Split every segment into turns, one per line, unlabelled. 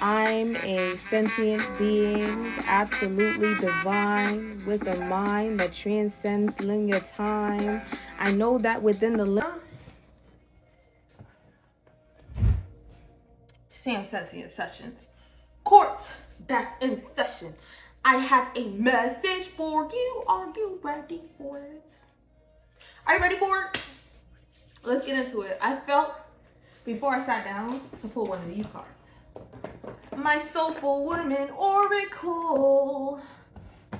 I'm a sentient being, absolutely divine, with a mind that transcends linear time. I know that within the Sam Sentient Sessions. Court back in session. I have a message for you. Are you ready for it? Are you ready for it? Let's get into it. I felt before I sat down to pull one of these cards. My Soulful Woman Oracle.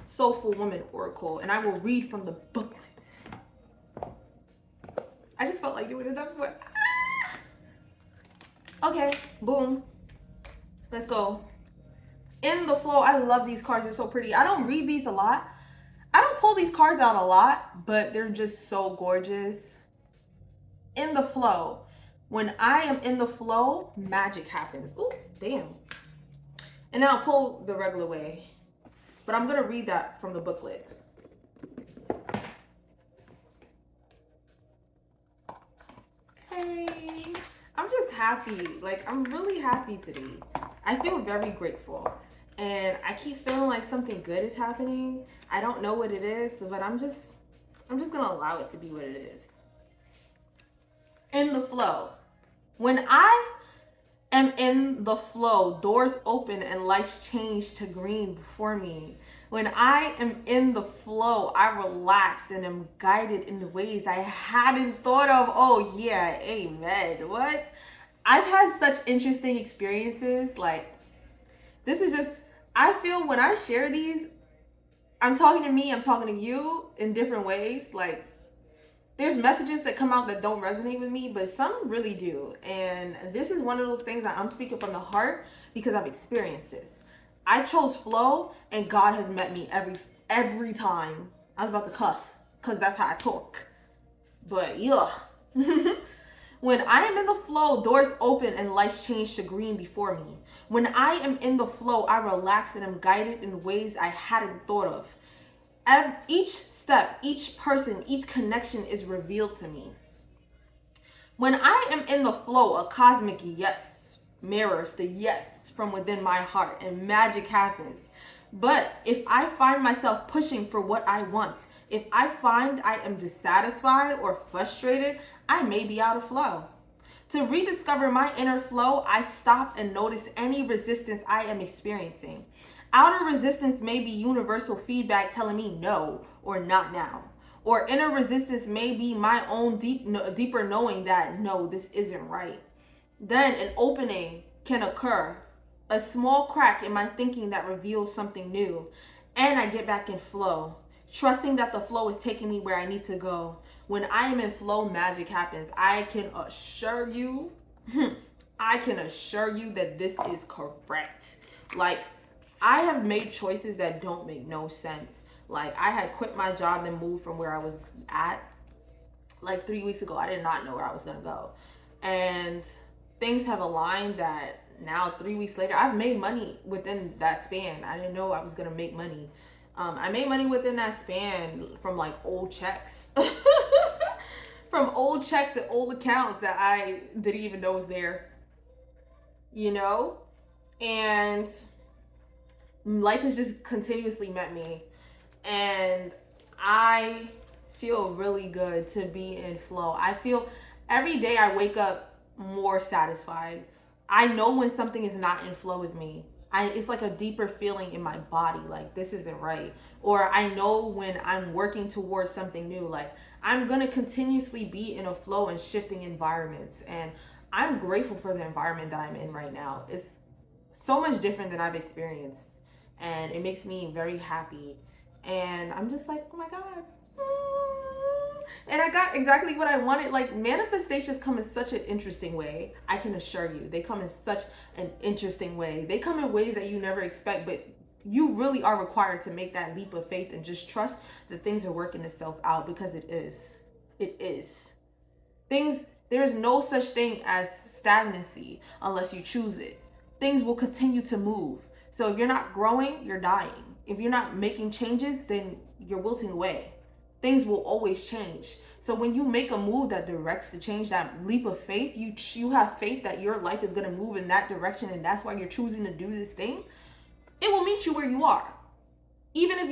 Soulful Woman Oracle. And I will read from the booklet. I just felt like doing another one. Okay, boom. Let's go. In the flow, I love these cards. They're so pretty. I don't read these a lot. I don't pull these cards out a lot, but they're just so gorgeous. In the flow. When I am in the flow, magic happens. Ooh, damn. And now I'll pull the regular way. But I'm going to read that from the booklet. Hey, I'm just happy. Like, I'm really happy today. I feel very grateful. And I keep feeling like something good is happening. I don't know what it is, but I'm just going to allow it to be what it is. In the flow. When I am in the flow, doors open and lights change to green before me. When I am in the flow, I relax and am guided in ways I hadn't thought of. Oh yeah, amen. What? I've had such interesting experiences. Like, this is just, I feel when I share these, I'm talking to me, I'm talking to you in different ways. Like, there's messages that come out that don't resonate with me, but some really do. And this is one of those things that I'm speaking from the heart because I've experienced this. I chose flow and God has met me every time. I was about to cuss because that's how I talk. But yeah. When I am in the flow, doors open and lights change to green before me. When I am in the flow, I relax and am guided in ways I hadn't thought of. Each step, each person, each connection is revealed to me. When I am in the flow, a cosmic yes mirrors the yes from within my heart and magic happens. But if I find myself pushing for what I want, if I find I am dissatisfied or frustrated, I may be out of flow. To rediscover my inner flow, I stop and notice any resistance I am experiencing. Outer resistance may be universal feedback telling me no or not now. Or inner resistance may be my own deeper knowing that no, this isn't right. Then an opening can occur, a small crack in my thinking that reveals something new, and I get back in flow, trusting that the flow is taking me where I need to go. When I am in flow, magic happens. I can assure you that this is correct. Like, I have made choices that don't make no sense. Like, I had quit my job and moved from where I was at like 3 weeks ago. I did not know where I was going to go. And things have aligned that now 3 weeks later, I've made money within that span. I didn't know I was going to make money. I made money within that span from like old checks. From old checks and old accounts that I didn't even know was there. You know? And life has just continuously met me. And I feel really good to be in flow. I feel every day I wake up more satisfied. I know when something is not in flow with me. It's like a deeper feeling in my body, like this isn't right. Or I know when I'm working towards something new, like I'm gonna continuously be in a flow and shifting environments. And I'm grateful for the environment that I'm in right now. It's so much different than I've experienced. And it makes me very happy. And I'm just like, oh my God. And I got exactly what I wanted. Like, manifestations come in such an interesting way. I can assure you, they come in such an interesting way. They come in ways that you never expect, but you really are required to make that leap of faith and just trust that things are working itself out, because it is. It is. There's no such thing as stagnancy unless you choose it. Things will continue to move. So if you're not growing, you're dying. If you're not making changes, then you're wilting away. things will always change. So when you make a move that directs the change, that leap of faith, you have faith that your life is going to move in that direction, and that's why you're choosing to do this thing. It will meet you where you are. Even if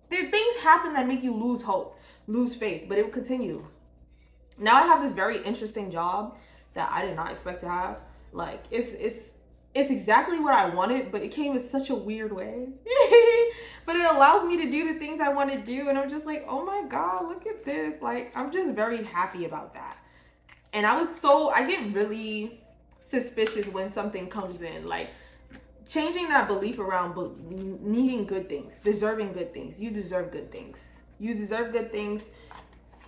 things happen that make you lose hope, lose faith, but it will continue. Now I have this very interesting job that I did not expect to have. Like it's exactly what I wanted, but it came in such a weird way. But it allows me to do the things I want to do, and I'm just like, oh my god, look at this. Like, I'm just very happy about that. And I get really suspicious when something comes in, like changing that belief around needing good things, deserving good things. You deserve good things. You deserve good things.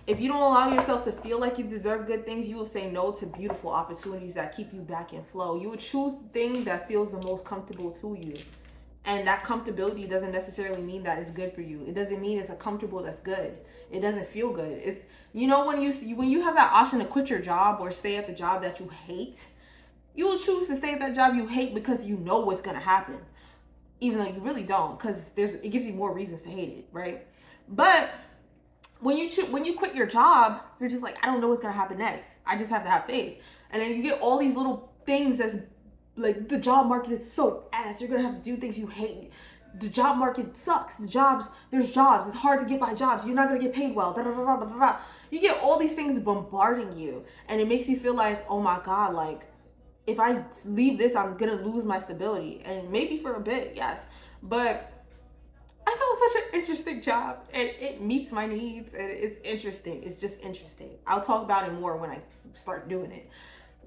If you don't allow yourself to feel like you deserve good things, you will say no to beautiful opportunities that keep you back in flow. You would choose the thing that feels the most comfortable to you. And that comfortability doesn't necessarily mean that it's good for you. It doesn't mean it's a comfortable that's good. It doesn't feel good. It's, you know, when you have that option to quit your job or stay at the job that you hate, you will choose to stay at that job you hate because you know what's going to happen. Even though you really don't, because it gives you more reasons to hate it, right? But when you quit your job, you're just like, I don't know what's gonna happen next. I just have to have faith. And then you get all these little things that's like, the job market is so ass. You're gonna have to do things you hate. The job market sucks. There's jobs. It's hard to get by jobs. You're not gonna get paid well. You get all these things bombarding you, and it makes you feel like, oh my god, like if I leave this, I'm gonna lose my stability. And maybe for a bit, yes, but I found such an interesting job, and it meets my needs, and it's interesting. It's just interesting. I'll talk about it more when I start doing it.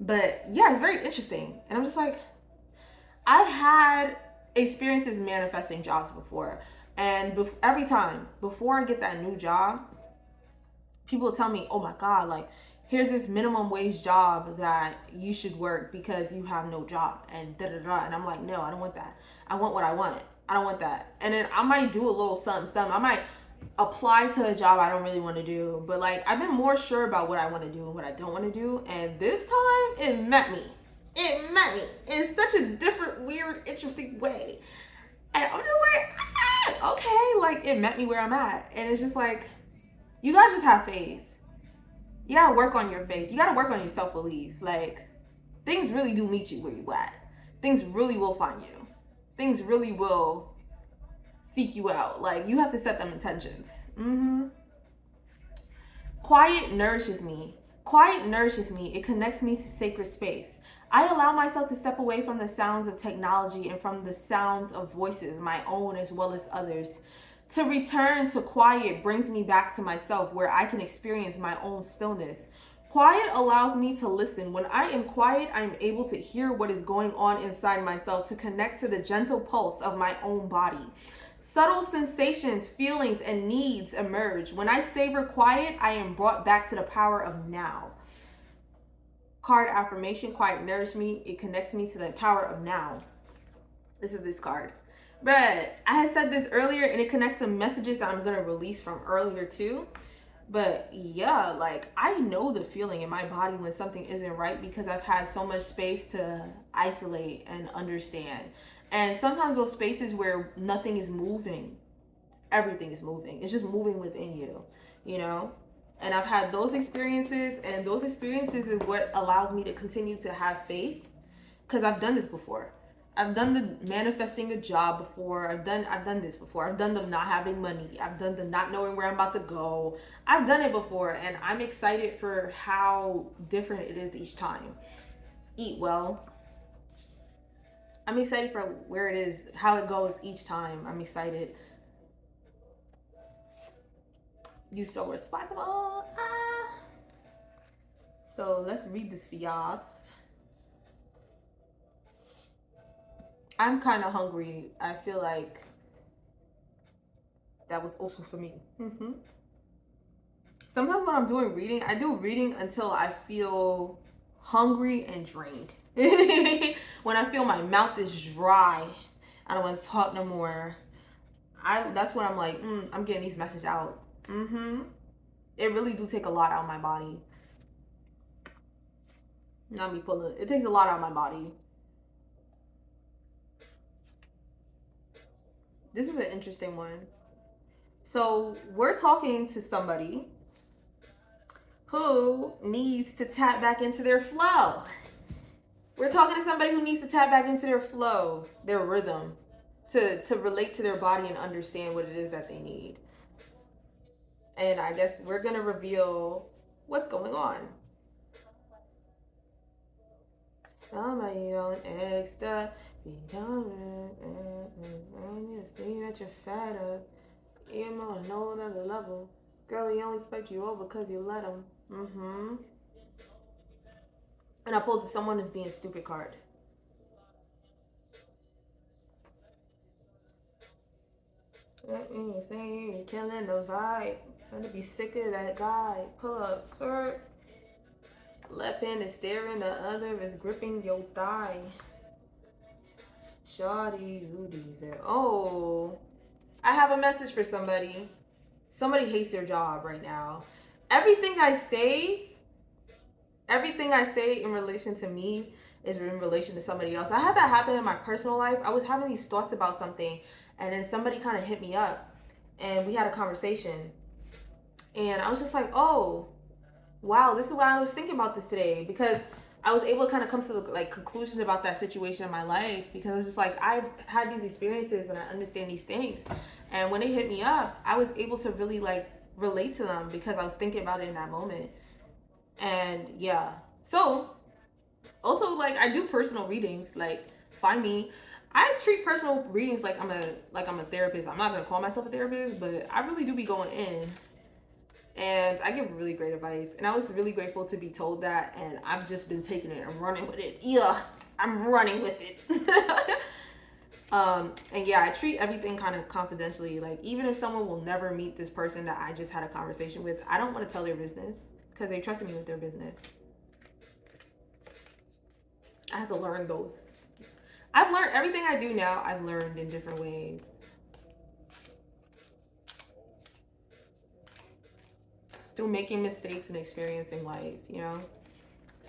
But yeah, it's very interesting. And I'm just like, I've had experiences manifesting jobs before. And every time, before I get that new job, people will tell me, oh my God, like, here's this minimum wage job that you should work because you have no job, and da da da. And I'm like, no, I don't want that. I want what I want. I don't want that. And then I might do a little something. I might apply to a job I don't really want to do. But like, I've been more sure about what I want to do and what I don't want to do. And this time it met me. It met me in such a different, weird, interesting way. And I'm just like, okay, like it met me where I'm at. And it's just like, you gotta just have faith. You gotta work on your faith. You gotta work on your self-belief. Like, things really do meet you where you at. Things really will find you. Things really will seek you out. Like, you have to set them intentions. Quiet nourishes me. Quiet nourishes me. It connects me to sacred space. I allow myself to step away from the sounds of technology and from the sounds of voices, my own as well as others. To return to quiet brings me back to myself, where I can experience my own stillness. Quiet allows me to listen. When I am quiet, I am able to hear what is going on inside myself, to connect to the gentle pulse of my own body. Subtle sensations, feelings, and needs emerge. When I savor quiet, I am brought back to the power of now. Card affirmation: quiet nourishes me. It connects me to the power of now. This is this card. But I had said this earlier, and it connects to messages that I'm going to release from earlier too. But yeah, like, I know the feeling in my body when something isn't right, because I've had so much space to isolate and understand. And sometimes those spaces where nothing is moving, everything is moving. It's just moving within you, you know? And I've had those experiences, and those experiences is what allows me to continue to have faith, because I've done this before. I've done the manifesting a job before. I've done this before. I've done the not having money. I've done the not knowing where I'm about to go. I've done it before, and I'm excited for how different it is each time. Eat well. I'm excited for where it is, how it goes each time. I'm excited. You so responsible. So let's read this for y'all. I'm kind of hungry. I feel like that was also for me. Sometimes when I'm doing reading, I do reading until I feel hungry and drained. When I feel my mouth is dry, I don't want to talk no more. That's when I'm like, I'm getting these messages out. It really do take a lot out of my body. Not me pulling. It takes a lot out of my body. This is an interesting one. So we're talking to somebody who needs to tap back into their flow. We're talking to somebody who needs to tap back into their flow, their rhythm, to relate to their body and understand what it is that they need. And I guess we're going to reveal what's going on. Somebody on extra, be done. You see that you're fed up. You're on no other level. Girl, he only fucked you over because you let him. And I pulled the someone is being stupid card. You're saying you're killing the vibe. I'm gonna be sick of that guy. Pull up, skirt. Left hand is staring, the other is gripping your thigh. Shawty, who deserve? Oh, I have a message for somebody. Somebody hates their job right now. Everything I say in relation to me is in relation to somebody else. I had that happen in my personal life. I was having these thoughts about something, and then somebody kind of hit me up, and we had a conversation. And I was just like, oh, wow, this is why I was thinking about this today, because I was able to kind of come to like conclusions about that situation in my life, because I was just like, I've had these experiences and I understand these things. And when they hit me up, I was able to really like relate to them because I was thinking about it in that moment. And yeah, so also like I do personal readings. Like, find me. I treat personal readings like I'm a therapist. I'm not gonna call myself a therapist, but I really do be going in. And I give really great advice. And I was really grateful to be told that. And I've just been taking it and running with it. Yeah, I'm running with it. And yeah, I treat everything kind of confidentially. Like, even if someone will never meet this person that I just had a conversation with, I don't want to tell their business because they trusted me with their business. I had to learn those. I've learned everything I do now, I've learned in different ways. Through making mistakes and experiencing life, you know?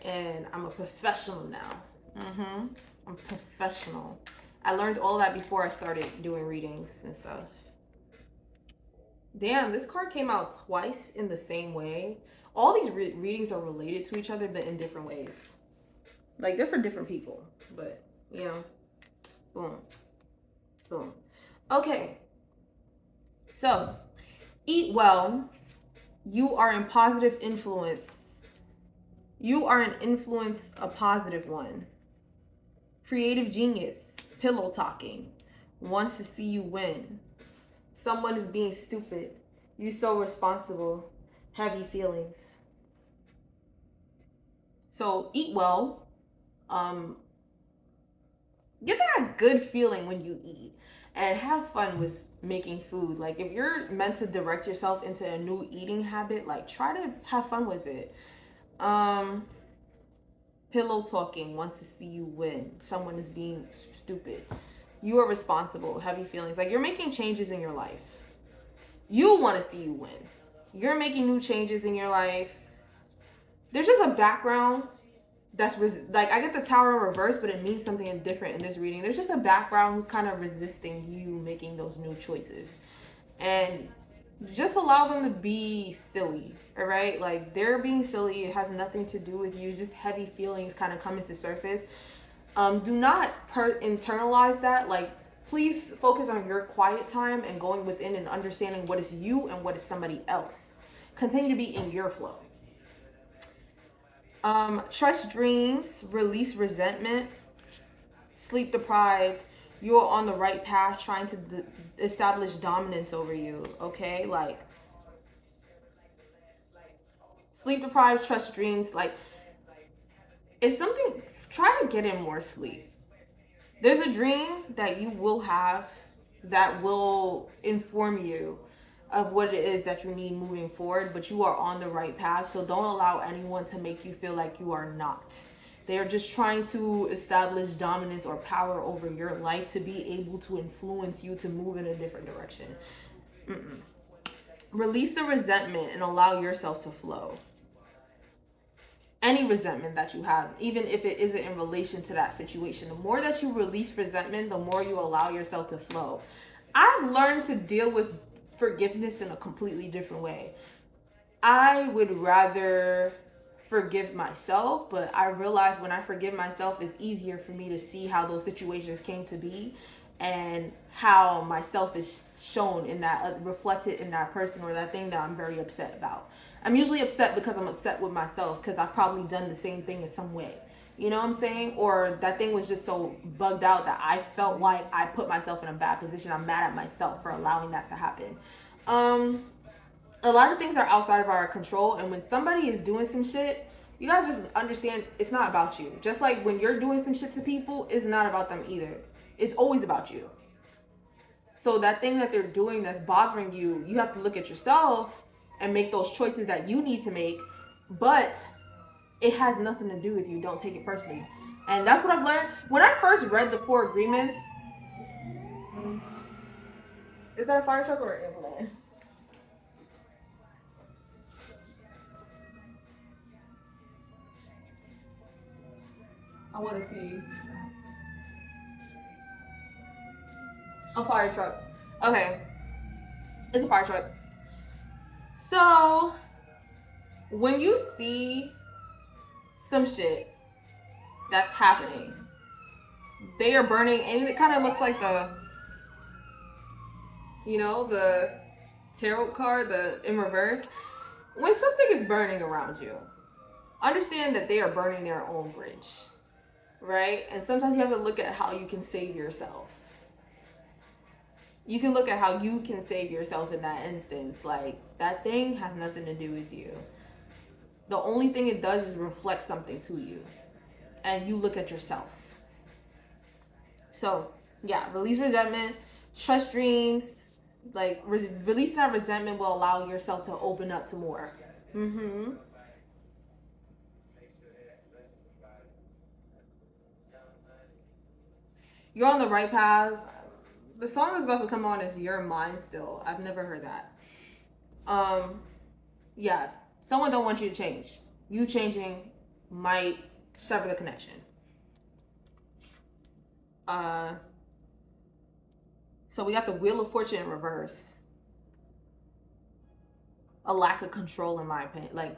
And I'm a professional now. I'm professional. I learned all that before I started doing readings and stuff. Damn, this card came out twice in the same way. All these readings are related to each other, but in different ways. Like, they're for different people, but, you know, boom, boom. Okay, so, eat well. You are in positive influence. You are an influence, a positive one. Creative genius, pillow talking, wants to see you win. Someone is being stupid. You so responsible, heavy feelings. So eat well. Get that good feeling when you eat, and have fun with making food. Like, if you're meant to direct yourself into a new eating habit, like, try to have fun with it. Pillow talking, wants to see you win. Someone is being stupid. You are responsible, heavy feelings. Like, you're making changes in your life. You want to see you win. You're making new changes in your life. There's just a background that's like, I get the tower in reverse, but it means something different in this reading. There's just a background who's kind of resisting you making those new choices, and just allow them to be silly. All right, like, they're being silly. It has nothing to do with you. Just heavy feelings kind of coming to surface. Do not internalize that. Like, please focus on your quiet time and going within and understanding what is you and what is somebody else. Continue to be in your flow. Trust dreams, release resentment, sleep deprived. You're on the right path, trying to establish dominance over you. Okay, like, sleep deprived, trust dreams. Like, if something, try to get in more sleep. There's a dream that you will have that will inform you of what it is that you need moving forward, but you are on the right path. So don't allow anyone to make you feel like you are not. They are just trying to establish dominance or power over your life to be able to influence you to move in a different direction. Release the resentment and allow yourself to flow. Any resentment that you have, even if it isn't in relation to that situation, the more that you release resentment, the more you allow yourself to flow. I've learned to deal with forgiveness in a completely different way. I would rather forgive myself, but I realize when I forgive myself, it's easier for me to see how those situations came to be and how myself is shown in that, reflected in that person or that thing that I'm very upset about. I'm usually upset because I'm upset with myself because I've probably done the same thing in some way. You know what I'm saying? Or that thing was just so bugged out that I felt like I put myself in a bad position. I'm mad at myself for allowing that to happen. A lot of things are outside of our control, and when somebody is doing some shit, you gotta just understand it's not about you. Just like when you're doing some shit to people, it's not about them either. It's always about you. So that thing that they're doing that's bothering you, you have to look at yourself and make those choices that you need to make. But it has nothing to do with you. Don't take it personally. And that's what I've learned. When I first read the 4 agreements, is that a fire truck or an ambulance? I want to see. A fire truck. Okay. It's a fire truck. So, when you see some shit that's happening, they are burning, and it kind of looks like the, the tarot card, the in reverse. When something is burning around you, understand that they are burning their own bridge, right? And sometimes you have to look at how you can save yourself. You can look at how you can save yourself in that instance. Like, that thing has nothing to do with you. The only thing it does is reflect something to you. And you look at yourself. So, yeah, release resentment, trust dreams. Like, release that resentment will allow yourself to open up to more. You're on the right path. The song that's about to come on is Your Mind Still. I've never heard that. Yeah, someone don't want you to change. You changing might sever the connection. So we got the Wheel of Fortune in reverse. A lack of control, in my opinion. Like,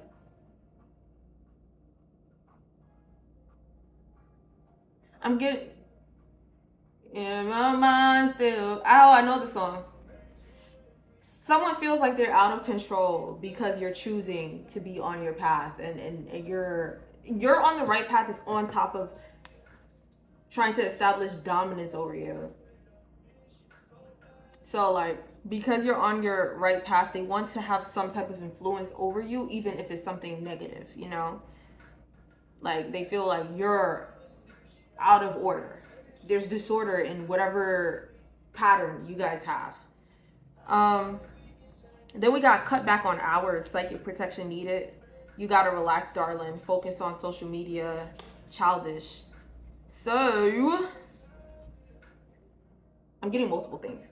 I'm getting in my mind still. Oh, I know the song. Someone feels like they're out of control because you're choosing to be on your path, and you're on the right path. Is on top of trying to establish dominance over you. So, like, because you're on your right path, they want to have some type of influence over you, even if it's something negative, Like, they feel like you're out of order. There's disorder in whatever pattern you guys have. Then we got cut back on hours, psychic protection needed. You gotta relax, darling. Focus on social media, childish. So, I'm getting multiple things.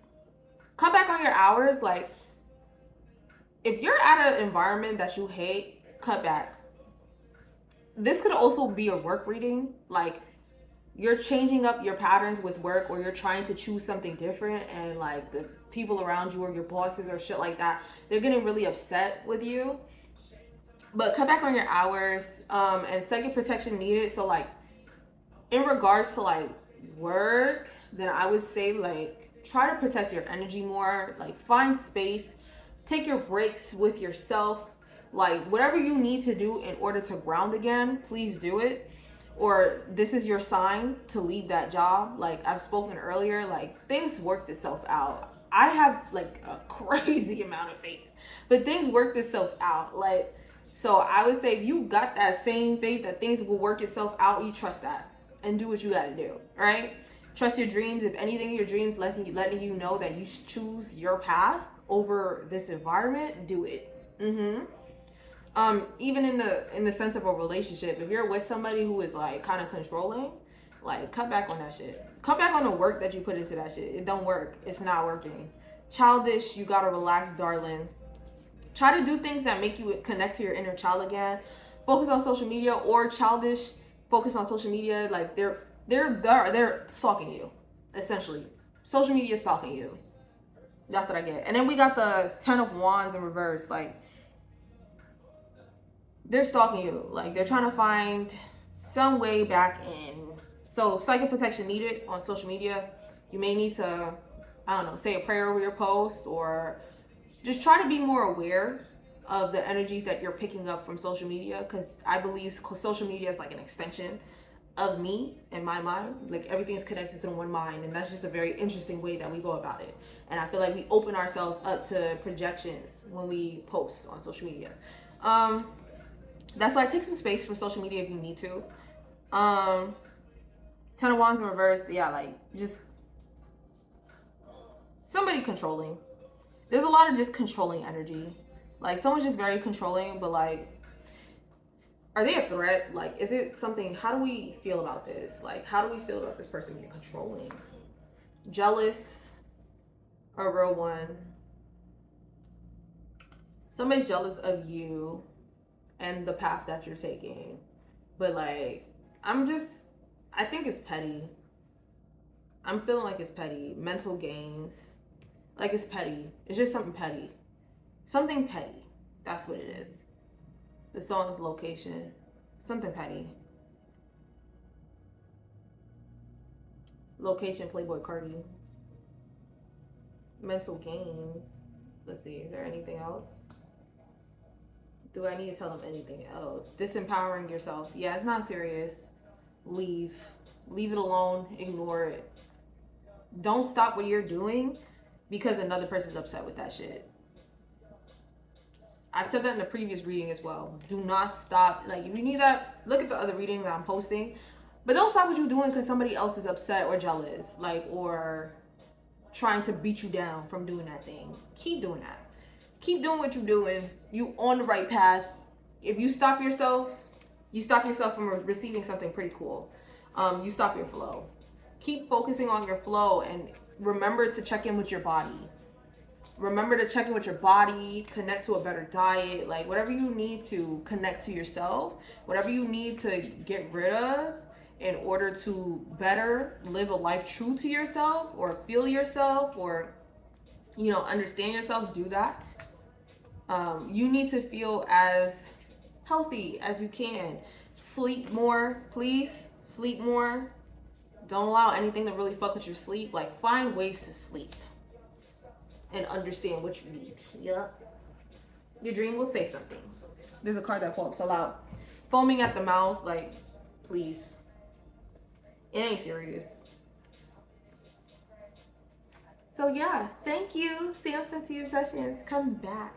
Cut back on your hours. Like, if you're at an environment that you hate, cut back. This could also be a work reading. Like, you're changing up your patterns with work, or you're trying to choose something different, and like the people around you or your bosses or shit like that, they're getting really upset with you. But cut back on your hours, and psychic protection needed. So, like, in regards to like work, then I would say, like, try to protect your energy more. Like, find space, take your breaks with yourself. Like, whatever you need to do in order to ground again, please do it. Or this is your sign to leave that job. Like I've spoken earlier, like, things worked itself out. I have like a crazy amount of faith, but things worked itself out. Like, so I would say if you got that same faith that things will work itself out, you trust that and do what you got to do, right? Trust your dreams. If anything in your dreams letting you know that you should choose your path over this environment, do it. Even in the sense of a relationship, if you're with somebody who is like kind of controlling, like, cut back on that shit. Cut back on the work that you put into that shit. It don't work. It's not working. Childish, you gotta relax, darling. Try to do things that make you connect to your inner child again. Focus on social media. Or childish, focus on social media. Like, they're stalking you, essentially. Social media is stalking you. That's what I get. And then we got the 10 of Wands in reverse. Like, they're stalking you. Like, they're trying to find some way back in. So, psychic protection needed on social media. You may need to, I don't know, say a prayer over your post, or just try to be more aware of the energies that you're picking up from social media, because I believe social media is like an extension of me in my mind. Like, everything is connected to one mind, and that's just a very interesting way that we go about it. And I feel like we open ourselves up to projections when we post on social media. That's why I take some space from social media if you need to. 10 of Wands in reverse, yeah, like, just somebody controlling. There's a lot of just controlling energy. Like, someone's just very controlling, but like, are they a threat? Like, is it something? How do we feel about this? Like, how do we feel about this person being controlling? Jealous, a real one. Somebody's jealous of you and the path that you're taking. But like, I think it's petty. I'm feeling like it's petty. Mental games. Like, it's petty. It's just something petty. Something petty. That's what it is. The song's location. Something petty. Location, Playboy Cardi. Mental games. Let's see, is there anything else? Do I need to tell them anything else? Disempowering yourself. Yeah, it's not serious. Leave. Leave it alone. Ignore it. Don't stop what you're doing because another person's upset with that shit. I've said that in the previous reading as well. Do not stop. Like, if you need that, look at the other readings that I'm posting. But don't stop what you're doing because somebody else is upset or jealous. Like, or trying to beat you down from doing that thing. Keep doing that. Keep doing what you're doing. You on the right path. If you stop yourself from receiving something pretty cool. You stop your flow. Keep focusing on your flow, and remember to check in with your body. Remember to check in with your body, connect to a better diet, like whatever you need to connect to yourself, whatever you need to get rid of in order to better live a life true to yourself, or feel yourself, or, you know, understand yourself, do that. You need to feel as healthy as you can. Sleep more, please. Sleep more. Don't allow anything to really fuck with your sleep. Like, find ways to sleep and understand what you need. Yep. Your dream will say something. There's a card that fell out. Foaming at the mouth. Like, please. It ain't serious. So yeah, thank you. See you on Sexy Sessions. Come back.